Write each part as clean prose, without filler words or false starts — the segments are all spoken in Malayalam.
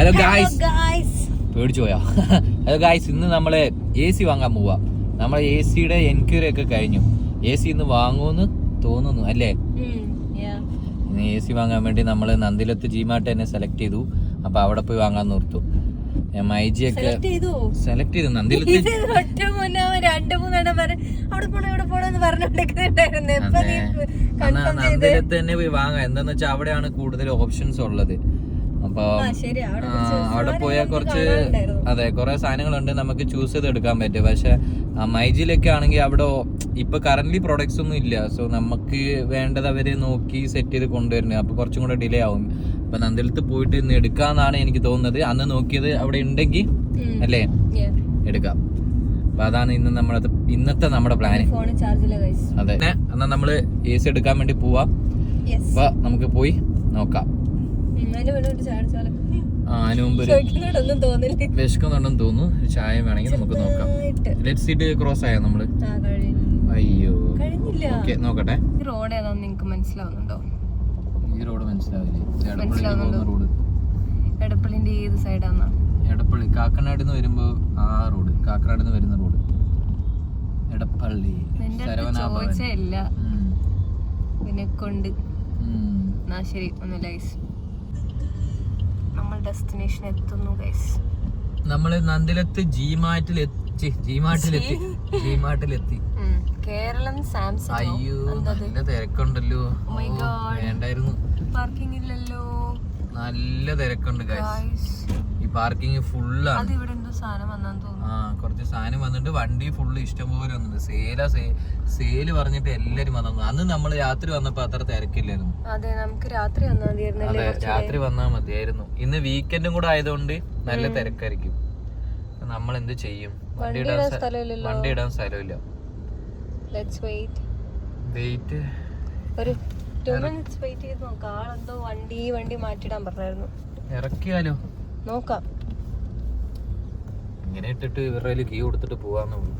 ഹലോ ഗായ്സ്, പേടിച്ചു പോയാ? ഹലോ ഗായ്സ്, ഇന്ന് നമ്മള് AC വാങ്ങാൻ പോവാ. നമ്മളെ AC-യുടെ എൻക്വയറി ഒക്കെ കഴിഞ്ഞു. AC ഇന്ന് വാങ്ങുമെന്ന് തോന്നുന്നു അല്ലേ? ഇന്ന് AC വാങ്ങാൻ വേണ്ടി നമ്മള് നന്ദിലത്ത് ജിമാർട്ട് തന്നെ സെലക്ട് ചെയ്തു. അപ്പൊ അവിടെ പോയി വാങ്ങാൻ നിർത്തു. മൈജി ഒക്കെ സെലക്ട് ചെയ്തു. നന്ദിലത്ത് നന്ദിലത്ത് തന്നെ പോയി വാങ്ങാം. എന്താന്ന് വെച്ചാൽ അവിടെയാണ് കൂടുതൽ ഓപ്ഷൻസ് ഉള്ളത്. അപ്പൊ അവിടെ പോയാൽ കുറച്ച് കുറെ സാധനങ്ങളുണ്ട്, നമുക്ക് ചൂസ് ചെയ്ത് എടുക്കാൻ പറ്റും. പക്ഷെ മൈജിയിലൊക്കെ ആണെങ്കിൽ അവിടെ ഇപ്പൊ കറന്റ് പ്രൊഡക്ട്സ് ഒന്നും ഇല്ല. സോ നമുക്ക് വേണ്ടത് അവര് നോക്കി സെറ്റ് ചെയ്ത് കൊണ്ടുവരുന്നത്. അപ്പൊ കുറച്ചും കൂടെ ഡിലേ ആവും. അപ്പൊ നന്ദിലത്ത് പോയിട്ട് ഇന്ന് എടുക്കാന്നാണ് എനിക്ക് തോന്നുന്നത്. അന്ന് നോക്കിയത് അവിടെ ഉണ്ടെങ്കിൽ അല്ലേ എടുക്കാം. അപ്പൊ അതാണ് ഇന്നത്തെ നമ്മുടെ പ്ലാന്. അതെ, എന്നാ നമ്മള് AC എടുക്കാൻ വേണ്ടി പോവാം. അപ്പൊ നമുക്ക് പോയി നോക്കാം. അതിന് മുമ്പ് വിശക്കുന്നുണ്ടെന്ന് തോന്നുന്നു. ചായ വേണമെങ്കിൽ നമുക്ക് നോക്കാം. ലെറ്റ് സീറ്റ് ക്രോസ് ആയോ നമ്മള്? അയ്യോ, ഓക്കെ നോക്കട്ടെ. റോഡ് ഏതാന്ന് നിങ്ങക്ക് മനസ്സിലാവുന്നുണ്ടോ? ഈ റോഡ് മനസ്സിലാവില്ലേ? റോഡ് എടപ്പള്ളിന്റെ ഏത് സൈഡാന്നാ? എടപ്പള്ളി കാക്കനാട് നിന്ന് വരുമ്പോ ആ റോഡ്, കാക്കനാട് നിന്ന് വരുന്ന റോഡ് എടപ്പള്ളി. ചോദിച്ചില്ല പിന്നെ കൊണ്ട്. ശരി, ഒന്നുമില്ല ഗൈസ്, നമ്മൾ ഡെസ്റ്റിനേഷൻ എത്തുന്നു ഗൈസ്. നമ്മള് നന്ദിലത്ത് ജിമാർട്ടിലെത്തി. കേരളം സാംസങ്. അയ്യോ, നല്ല തിരക്കുണ്ടല്ലോ. വേണ്ടായിരുന്നു. പാർക്കിംഗ് ഇല്ലല്ലോ. നല്ല തിരക്കുണ്ട് ഗൈസ്. ഈ പാർക്കിംഗ് ഫുള്ളാണ്. കുറച്ച് സാധനം വന്നിട്ട് വണ്ടി ഫുള്ള് ഇഷ്ടംപോലെ വന്നിട്ടുണ്ട്. സെയില് പറഞ്ഞിട്ട് എല്ലാരും വന്നു. അന്ന് നമ്മള് രാത്രി വന്നപ്പോ അത്ര തിരക്കില്ലായിരുന്നു. അതെ, നമുക്ക് രാത്രി വന്നാൽ മതിയായിരുന്നു. ഇന്ന് വീക്കെൻഡും കൂടെ ആയതുകൊണ്ട് നല്ല തിരക്കായിരിക്കും. നമ്മൾ എന്ത് ചെയ്യും? വണ്ടി ഇടാൻ സ്ഥലമില്ല. ഇറക്കിയാലോ? നോക്കാം. ഇങ്ങനെ ഇട്ടിട്ട് ഇവരുടെ കീ കൊടുത്തിട്ട് പോവാന്നുള്ളൂ.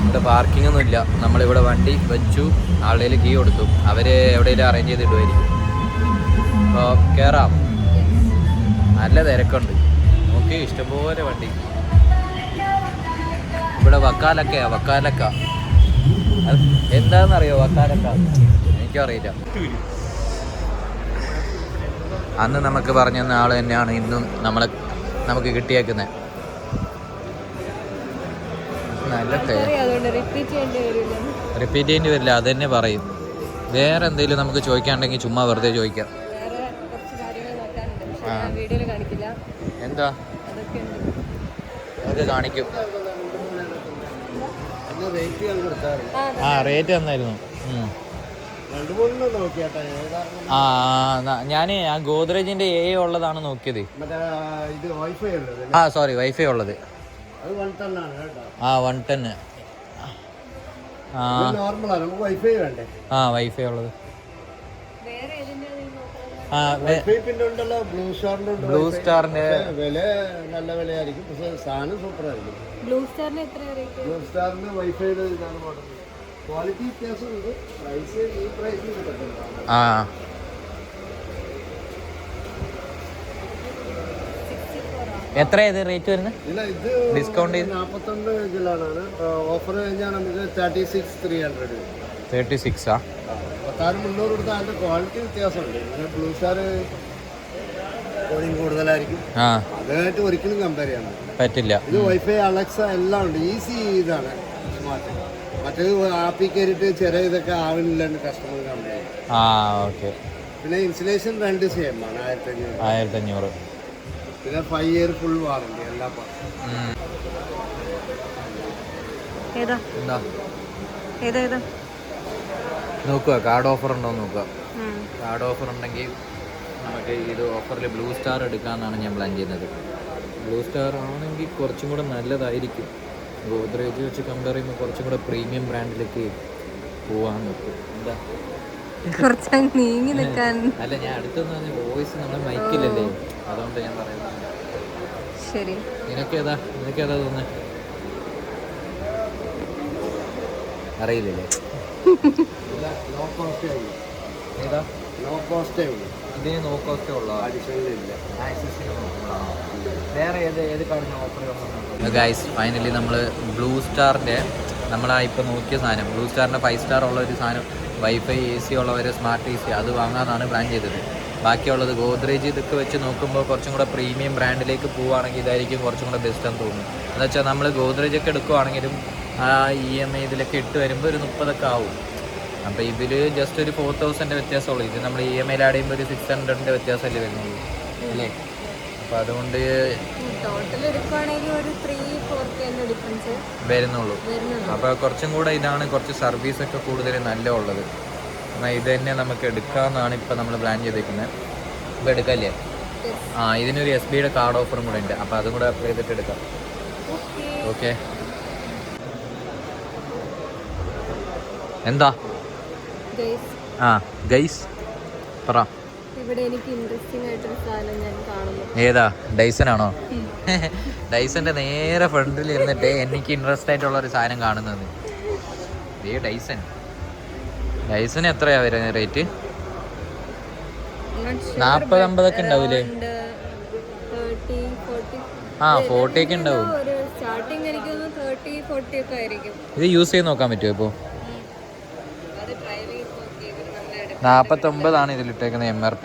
ഇവിടെ പാർക്കിംഗ് ഒന്നും ഇല്ല. നമ്മളിവിടെ വണ്ടി വെച്ചു, ആളുടെ കീ കൊടുത്തു. അവര് എവിടെയെങ്കിലും അറേഞ്ച് ചെയ്ത് ഇടുമായിരിക്കും. അപ്പൊ കേറാം. നല്ല തിരക്കുണ്ട്. നോക്കി, ഇഷ്ടംപോലെ വണ്ടി. ഇവിടെ വക്കാലക്ക എന്താന്നറിയോ? വക്കാലക്ക എനിക്കറിയില്ല. അന്ന് നമുക്ക് പറഞ്ഞു തന്ന ആള് തന്നെയാണ് ഇന്നും നമുക്ക് കിട്ടിയേക്കുന്നത്. നല്ല റിപ്പീറ്റ് ചെയ്യേണ്ടി വരില്ല, അത് തന്നെ പറയും. വേറെ എന്തെങ്കിലും നമുക്ക് ചോദിക്കാണ്ടെങ്കിൽ ചുമ്മാ വെറുതെ ചോദിക്കാം. എന്താ അതൊക്കെ കാണിക്കും. റേറ്റ് തന്നായിരുന്നു. ഞാന് ആ ഗോദ്രേജിന്റെ ഉള്ളതാണ് നോക്കിയത്. സോറി, വൈഫൈ ഉള്ളത്. 110. വൈഫൈ ഉള്ളത്. ബ്ലൂ സ്റ്റാറിന്റെ വില നല്ല വിലയായിരിക്കും, പക്ഷെ സാധനം സൂപ്പർ ആയിരിക്കും. ബ്ലൂ സ്റ്റാറിന് വൈഫൈയുടെ ഇതാണ് മോഡൽ. ക്വാളിറ്റി വ്യത്യാസമുണ്ട്. പ്രൈസ് ഈ പ്രൈസിൽ കിട്ടുന്നുണ്ട്. എത്ര റേറ്റ് വരുന്നത്? ഡിസ്കൗണ്ട് 49 ജില്ലാണ്. ഓഫർ കഴിഞ്ഞാൽ നമുക്ക് 36,300. 36 300 കൊടുത്താൽ അതിന്റെ ക്വാളിറ്റി വ്യത്യാസമുണ്ട്. ബ്ലൂ സ്റ്റാർ കൂടുതലായിരിക്കും. അതായിട്ട് ഒരിക്കലും കമ്പയർ ചെയ്യാൻ പറ്റില്ല. ഇത് വൈഫൈ, അലക്സ എല്ലാം ഉണ്ട്. ഈസി ഇതാണ് സ്മാർട്ട്. മറ്റേത് ആപ്പിൽ കയറിയിട്ട് ചെറിയ ഇതൊക്കെ ആവുന്നില്ല കസ്റ്റമർ കമ്പയർ. പിന്നെ ഇൻസുലേഷൻ 2 സെയിം ആണ്, 1500. പിന്നെ 5 ഇയർ ഫുൾ വാറണ്ടി എല്ലാ നോക്കുക. കാർഡ് ഓഫർ ഉണ്ടോ നോക്കുക. കാർഡ് ഓഫർ ഉണ്ടെങ്കിൽ നമുക്ക് ഇത് ഓഫറിൽ ബ്ലൂ സ്റ്റാർ എടുക്കാമെന്നാണ് ഞാൻ പ്ലാൻ ചെയ്യുന്നത്. ബ്ലൂ സ്റ്റാർ ആണെങ്കിൽ കുറച്ചും കൂടെ നല്ലതായിരിക്കും. ഗോദ്രേജ് വെച്ച് കമ്പയർ ചെയ്യുമ്പോൾ കുറച്ചും കൂടെ പ്രീമിയം ബ്രാൻഡിലേക്ക് പോവാൻ നോക്കും. എന്താ അല്ല, ഞാൻ അടുത്തെന്ന് പറഞ്ഞ വോയിസ് നമ്മുടെ മൈക്കിലല്ലേ, അതുകൊണ്ട് ഞാൻ പറയുന്നത്. നിനക്കേതാ തോന്നുന്നത്? അറിയില്ലേ? നോ കോസ്റ്റേ ഉള്ളൂ. ഇതിന് നോ കോസ്റ്റേ ഉള്ളൂ, അഡീഷണൽ ഇല്ല. വേറെ ഏത് കാർഡിന് ഓഫർ? ഗൈസ് ഫൈനലി നമ്മൾ ബ്ലൂ സ്റ്റാറിൻ്റെ ഇപ്പോൾ നോക്കിയ സാധനം ബ്ലൂ സ്റ്റാറിൻ്റെ 5 സ്റ്റാർ ഉള്ള ഒരു സാധനം വൈഫൈ AC ഉള്ളവർ സ്മാർട്ട് AC അത് വാങ്ങാനാണ് പ്ലാൻ ചെയ്തത്. ബാക്കിയുള്ളത് ഗോദ്രേജ് ഇതൊക്കെ വെച്ച് നോക്കുമ്പോൾ കുറച്ചും കൂടെ പ്രീമിയം ബ്രാൻഡിലേക്ക് പോവുകയാണെങ്കിൽ ഇതായിരിക്കും കുറച്ചും കൂടെ ബെസ്റ്റ് എന്ന് തോന്നുന്നു. എന്ന് വെച്ചാൽ നമ്മൾ ഗോദ്രേജ് ഒക്കെ എടുക്കുവാണെങ്കിലും ആ EMI ഇതിലൊക്കെ ഇട്ട് വരുമ്പോൾ ഒരു 30 ആവും. അപ്പോൾ ഇതിൽ ജസ്റ്റ് ഒരു 4000 വ്യത്യാസമുള്ളൂ. ഇത് നമ്മൾ EMI ആഡ് ചെയ്യുമ്പോൾ ഒരു 600 വ്യത്യാസമല്ലേ വരുന്നുള്ളൂ അല്ലേ? അപ്പോൾ അതുകൊണ്ട് ടോട്ടൽ എടുക്കുവാണെങ്കിൽ ഒരു 3-4 ഡിഫറൻസ് വരുന്നുള്ളൂ. അപ്പോൾ കുറച്ചും കൂടെ ഇതാണ് കുറച്ച് സർവീസൊക്കെ കൂടുതൽ നല്ല ഉള്ളത്. എന്നാൽ ഇത് തന്നെ നമുക്ക് എടുക്കാമെന്നാണ് ഇപ്പം നമ്മൾ പ്ലാൻ ചെയ്തേക്കുന്നത്. ഇപ്പോൾ എടുക്കല്ലേ? ഇതിനൊരു SBIയുടെ കാർഡ് ഓഫറും കൂടെ ഉണ്ട്. അപ്പോൾ അതും കൂടെ അപ്ലൈ ചെയ്തിട്ട് എടുക്കാം. ഓക്കെ. എന്താ ഗൈസ് പറ. ഇവിടെ എനിക്ക് ഇൻട്രസ്റ്റിംഗ് ആയിട്ടൊരു സാധനം ഞാൻ കാണുന്നു. ഏതാ? ഡൈസൺ ആണോ? ഡൈസന്റെ നേരെ ഫ്രണ്ടിൽ ഇരുന്നിട്ട് എനിക്ക് ഇൻട്രസ്റ്റ് ആയിട്ടുള്ള ഒരു സാധനം കാണുന്നത് ഡൈസൺ എത്രയാ വരുന്നത് റേറ്റ്? 40-50 ഒക്കെ ഉണ്ടാവൂലേ? 40 ഒക്കെ ഉണ്ടാവും. ഇത് യൂസ് ചെയ്ത് നോക്കാൻ പറ്റുമോ? ഇപ്പോൾ 49 ഇതിലിട്ടേക്കുന്നത് MRP,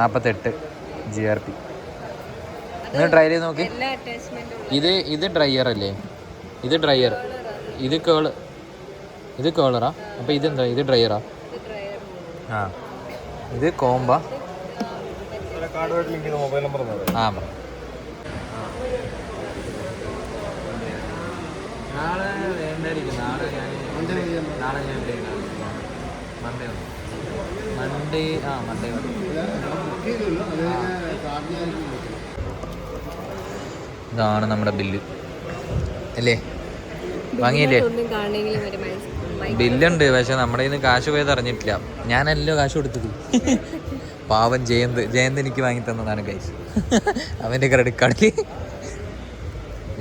48 GRP. നിങ്ങൾ ട്രൈ ചെയ്ത് നോക്കി. ഇത് ഡ്രയർ അല്ലേ? ഇത് ഡ്രയർ, ഇത് കേളറാ. അപ്പോൾ ഇതെന്താ? ഇത് ഡ്രയറാ. ഇത് കോമ്പ. നാളെ വേണ്ടായിരിക്കും. മൺഡേ ഇതാണ് നമ്മുടെ ബില്ല് അല്ലേ? വാങ്ങിയില്ലേ? ബില്ലുണ്ട്, പക്ഷെ നമ്മുടെ കയ്യിൽ നിന്ന് കാശ് പോയത് അറിഞ്ഞിട്ടില്ല. ഞാനല്ലോ കാശ് കൊടുത്തത്. പാവം ജയന്ത് എനിക്ക് വാങ്ങി തന്നതാണ് ഗൈസ്, അവൻ്റെ ക്രെഡിറ്റ് കാർഡിൽ.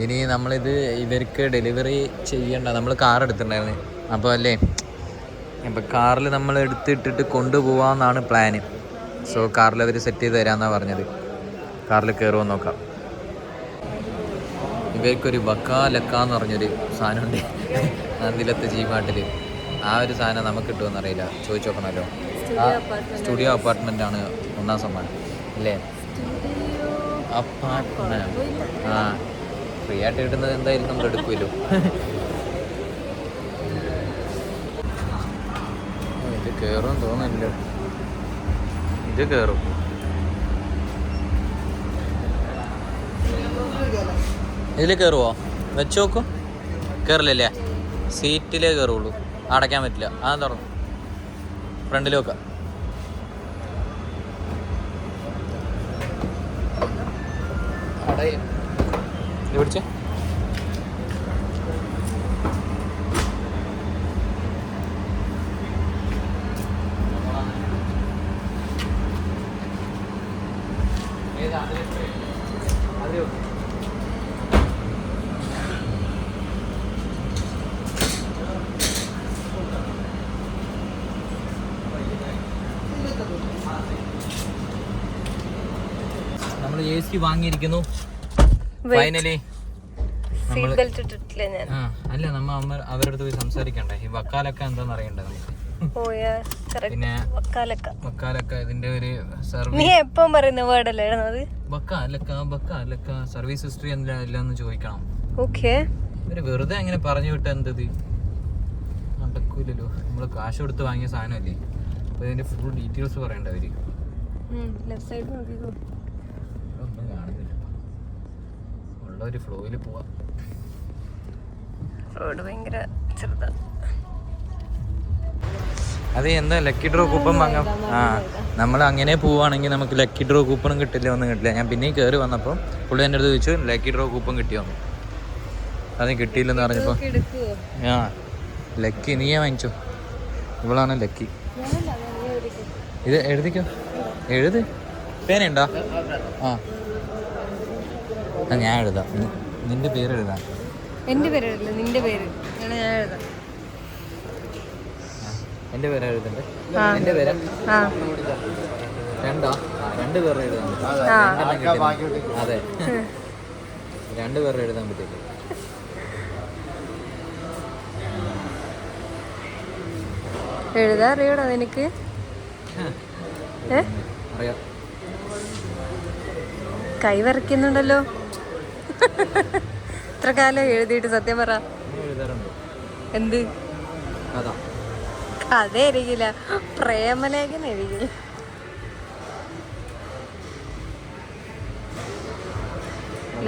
ഇനി നമ്മളിത് ഇവർക്ക് ഡെലിവറി ചെയ്യണ്ട. നമ്മൾ കാർ എടുത്തിട്ടുണ്ടായിരുന്നു. അപ്പോൾ അല്ലേ, അപ്പോൾ കാറിൽ നമ്മൾ എടുത്തിട്ടിട്ട് കൊണ്ടുപോകാമെന്നാണ് പ്ലാന്. സോ കാറിൽ അവർ സെറ്റ് ചെയ്ത് തരാമെന്നാണ് പറഞ്ഞത്. കാറിൽ കയറുമെന്ന് നോക്കാം. ഇവർക്കൊരു ബക്കാലക്കാന്ന് പറഞ്ഞൊരു സാധനമുണ്ട് നന്ദിലത്ത് ജീമാട്ടിൽ. ആ ഒരു സാധനം നമുക്ക് കിട്ടുമെന്നറിയില്ല, ചോദിച്ചു നോക്കണമല്ലോ. സ്റ്റുഡിയോ അപ്പാർട്ട്മെൻ്റ് ആണ് 1ാം സമ്മാനം അല്ലേ? അപ്പാർട്ട്മെൻറ്റ് ഫ്രീ ആയിട്ട് കിട്ടുന്നത് എന്തായാലും നമ്മൾ എടുക്കുമല്ലോ. ഇത് കയറും തോന്നുന്നില്ല. ഇത് കയറും. ഇതിൽ കയറുമോ? വെച്ച് നോക്കും. കയറില്ലല്ലേ? സീറ്റിലേ കയറുള്ളൂ, അടയ്ക്കാൻ പറ്റില്ല. തുറന്നു ഫ്രണ്ടിൽ വെക്കാം. ഇത് പിടിച്ചേ. നമ്മൾ AC വാങ്ങിയിരിക്കുന്നു ഫൈനലി. അല്ല, നമ്മ അവരുടെ അടുത്ത് പോയി സംസാരിക്കണ്ടേ? ഈ വക്കാലക്ക എന്താന്ന് അറിയണ്ടേ നമുക്ക്? പിന്നെ വക്കാലക്ക ഇതിന്റെ ഒരു സർവീസ് സർവീസ് ഹിസ്റ്ററി എന്താന്ന് ചോദിക്കണം. ഒരു വെറുതെ അങ്ങനെ പറഞ്ഞു വിട്ട എന്തത് നടക്കൂലല്ലോ. നമ്മള് കാശ് കൊടുത്ത് വാങ്ങിയ സാധനമല്ലേ, അപ്പൊ ഇതിന്റെ ഫുൾ ഡീറ്റെയിൽസ് പറയണ്ട അവര്. ഒന്നും കാണുന്നില്ല, ഉള്ള ഒരു ഫ്ലോയില് പോവാ. റോഡ് ഭയങ്കര ചെറുതാ. അത് എന്താ ലക്കി ഡ്രോ കൂപ്പൺ വാങ്ങാം. നമ്മൾ അങ്ങനെ പോവുകയാണെങ്കിൽ നമുക്ക് ലക്കി ഡ്രോ കൂപ്പണും കിട്ടില്ല, ഒന്നും കിട്ടില്ല. ഞാൻ പിന്നെയും കയറി വന്നപ്പോൾ പുള്ളി എൻ്റെ അടുത്ത് ചോദിച്ചു ലക്കി ഡ്രോ കൂപ്പൺ കിട്ടിയോന്ന്. അത് കിട്ടിയില്ലെന്ന് പറഞ്ഞപ്പോൾ ലക്കി നീയേ വാങ്ങിച്ചോ, ഇവളാണ് ലക്കി. ഇത് എഴുതിക്കോ, എഴുത്. പേനുണ്ടോ? ഞാൻ എഴുതാം, നിന്റെ പേര് എഴുതാം. എൻ്റെ പേര് എഴുതില്ല, നിന്റെ പേര് ഞാൻ എഴുതാം. എൻ്റെ പേര് എഴുതണ്ടേ? എൻ്റെ പേര് രണ്ടോ? 2 പേരുടെ എഴുതാൻ പറ്റും. അതെ, 2 പേരുടെ എഴുതാൻ പറ്റില്ല. എഴുതാ അറിയണോ നിനക്ക്? അറിയാം. കൈ വരയ്ക്കുന്നുണ്ടല്ലോ. ഇത്ര കാലം എഴുതിയിട്ട് സത്യം പറ. എഴുതാറുണ്ട്. എന്ത് കഥ? കഥ ആയിരിക്കില്ല, പ്രേമലേഖനം ആയിരിക്കില്ല.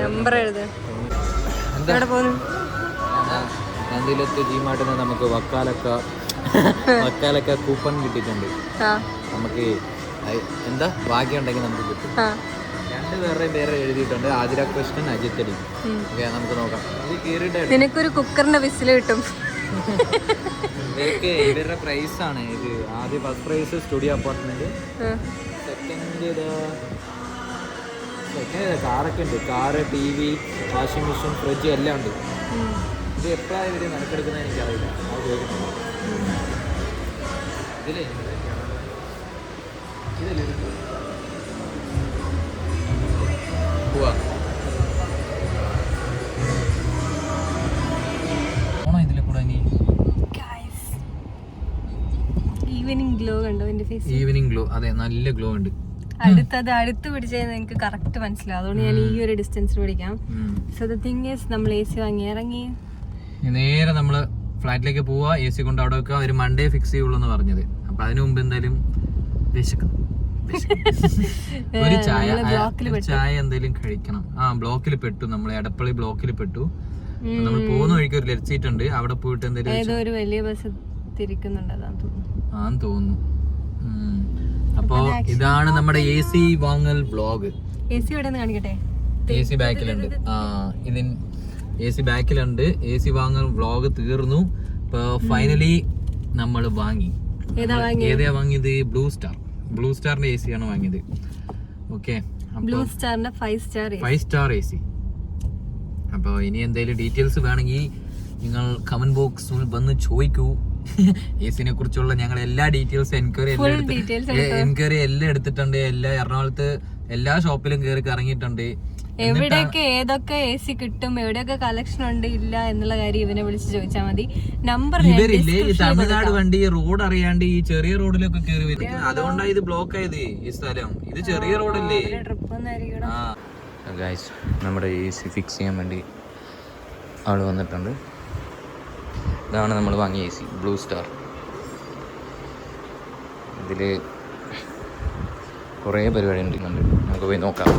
നമ്പർ എഴുത. എവിടെ പോന്നു? നന്ദിലത്ത് ജിമാർട്ടിന് നമുക്ക് വക്കാലക്ക കൂപ്പൺ കിട്ടിയിട്ടുണ്ട്. നമുക്ക് എന്താ ഭാഗ്യം ഉണ്ടെങ്കിൽ നമുക്ക് കിട്ടും. 2 പേരുടെയും പേര് എഴുതിയിട്ടുണ്ട്. ആതിര കൃഷ്ണൻ, അജിത് അലി. നമുക്ക് നോക്കാം. ഇത് കേറിയിട്ട് നിനക്കൊരു കുക്കറിന്റെ വിസിൽ കിട്ടും. ഇവരുടെ പ്രൈസ് ആണ് ഇത്. ആദ്യം first prize studio apartment, second കാറൊക്കെ ഉണ്ട്. Car, TV, washing machine, fridge എല്ലാം ഉണ്ട്. ഇത് എപ്പോഴാണ് ഇവര് നറുക്കെടുക്കുന്നത് എനിക്കറിയില്ല. അത് ചോദിക്കുന്നുണ്ട്. ഇതിലേ പോവാ ഇതിലെ കൂടെ ഇനി ഈവനിങ് ഗ്ലോ കണ്ടോ എന്റെ ഫേസ്? ഈവനിങ് ഗ്ലോ, അതെ, നല്ല ഗ്ലോ ഉണ്ട്. അടുത്ത് പിടിച്ചത് എനിക്ക് കറക്റ്റ് മനസ്സിലാവും. അതുകൊണ്ട് ഞാൻ ഈ ഒരു ഡിസ്റ്റൻസിൽ പിടിക്കാം. സോ ദ തിങ് ഈസ്, നമ്മൾ AC വാങ്ങി ഇറങ്ങി നേരെ നമ്മള് ഫ്ലാറ്റിലേക്ക് പോവാ. AC കൊണ്ട് അവിടെ വെക്കുക. ഒരു മൺഡേ ഫിക്സ് ചെയ്യുള്ളൂ എന്ന് പറഞ്ഞത്. അപ്പൊ അതിനു മുമ്പ് എന്തായാലും ഒരു ചായ എന്തെങ്കിലും കഴിക്കണം. ബ്ലോക്കിൽ പെട്ടു, നമ്മള് എടപ്പള്ളി ബ്ലോക്കിൽ പെട്ടു. നമ്മൾ പോകുന്ന വഴിക്ക് ഒരു ലെഫ്റ്റ് സീറ്റ് ഉണ്ട്. അവിടെ പോയിട്ട് എന്തെങ്കിലും വലിയ ബസ് ആന്ന് തോന്നുന്നു. അപ്പൊ ഇതാണ് നമ്മുടെ AC വാങ്ങൽ വ്ലോഗ്. AC കാണിക്കട്ടെ. AC ബാക്കിലുണ്ട്. AC ബാക്കിലുണ്ട്. AC വാങ്ങൽ വ്ലോഗ് തീർന്നു. ഇപ്പൊ ഫൈനലി നമ്മൾ വാങ്ങി. ഏതാ വാങ്ങിയത്? ബ്ലൂ സ്റ്റാറിന്റെ AC ആണ് വാങ്ങിയത്. ഓക്കെ, ബ്ലൂ സ്റ്റാറിന്റെ 5 സ്റ്റാർ AC. അപ്പൊ ഇനി എന്തെങ്കിലും ഡീറ്റെയിൽസ് വേണമെങ്കിൽ നിങ്ങൾ കമന്റ് ബോക്സിൽ വന്ന് ചോദിക്കൂ. AC-നെ കുറിച്ചുള്ള ഞങ്ങൾ എല്ലാ ഡീറ്റെയിൽസും എൻക്വയറി എല്ലാം എടുത്തിട്ടുണ്ട്. എറണാകുളത്ത് എല്ലാ ഷോപ്പിലും കയറി ഇറങ്ങിയിട്ടുണ്ട്. എവിടെയൊക്കെ ഏതൊക്കെ AC കിട്ടും, എവിടെയൊക്കെ കളക്ഷൻ ഉണ്ട് ഇല്ല എന്നുള്ള കാര്യം ഇവനെ വിളിച്ച് ചോദിച്ചാൽ മതി. നമ്പർ ഇവരില്ലേ ഈ തമിഴ്നാട് വണ്ടി റോഡ് അറിയാണ്ട് ഈ ചെറിയ റോഡിലൊക്കെ കയറി വരും. അതുകൊണ്ടാണ് ഇത് ബ്ലോക്ക് ആയത്. ഈ സ്ഥലം ഇത് ചെറിയ റോഡല്ലേ. നമ്മുടെ AC ഫിക്സ് ചെയ്യാൻ വേണ്ടി ആള് വന്നിട്ടുണ്ട്. ഇതാണ് നമ്മൾ വാങ്ങിയ AC, ബ്ലൂ സ്റ്റാർ. ഇതില് കുറേ പരിപാടി ഉണ്ടെന്നുണ്ട്. നമുക്ക് പോയി നോക്കാം.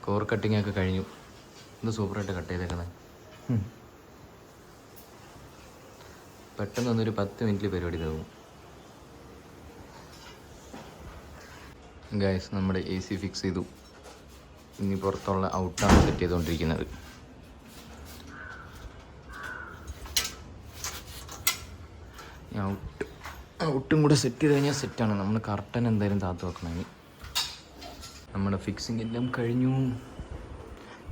കോർ കട്ടിങ് ഒക്കെ കഴിഞ്ഞു. ഇത് സൂപ്പറായിട്ട് കട്ട് ചെയ്തേക്കുന്നത്. പെട്ടെന്ന് വന്നൊരു 10 മിനിറ്റിൽ പരിപാടി തരും. ഗൈസ്, നമ്മുടെ AC ഫിക്സ് ചെയ്തു. ഇനി പുറത്തുള്ള ഔട്ടാണ് സെറ്റ് ചെയ്തുകൊണ്ടിരിക്കുന്നത്. ഔട്ടും കൂടെ സെറ്റ് ചെയ്ത് കഴിഞ്ഞാൽ സെറ്റാണ്. നമ്മൾ കർട്ടൻ എന്തായാലും താത്ത് വെക്കണം. നമ്മുടെ ഫിക്സിങ് എല്ലാം കഴിഞ്ഞു.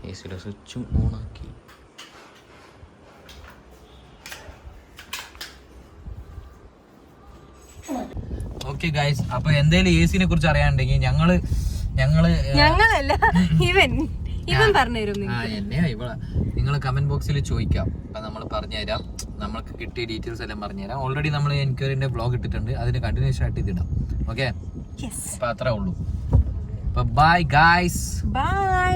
AC-യുടെ സ്വിച്ചും ഓണാക്കി. ഓക്കെ ഗൈസ്, അപ്പൊ എന്തായാലും AC-നെ കുറിച്ച് അറിയാണ്ടെങ്കിൽ ഞങ്ങളല്ല ഇവൻ പറഞ്ഞുതരും. നിങ്ങൾ കമന്റ് ബോക്സിൽ ചോദിക്കാം. അപ്പൊ നമ്മൾ പറഞ്ഞുതരാം. നമ്മൾക്ക് കിട്ടിയ ഡീറ്റെയിൽസ് എല്ലാം പറഞ്ഞുതരാം. ഓൾറെഡി നമ്മൾ എൻക്വയറിന്റെ വ്ലോഗ് ഇട്ടിട്ടുണ്ട്. അതിന് കണ്ടിന്യൂഷൻ ആയിട്ട് ഇതിടാം. ഓക്കെ, അപ്പൊ അത്രേ ഉള്ളൂ. Bye guys. Bye.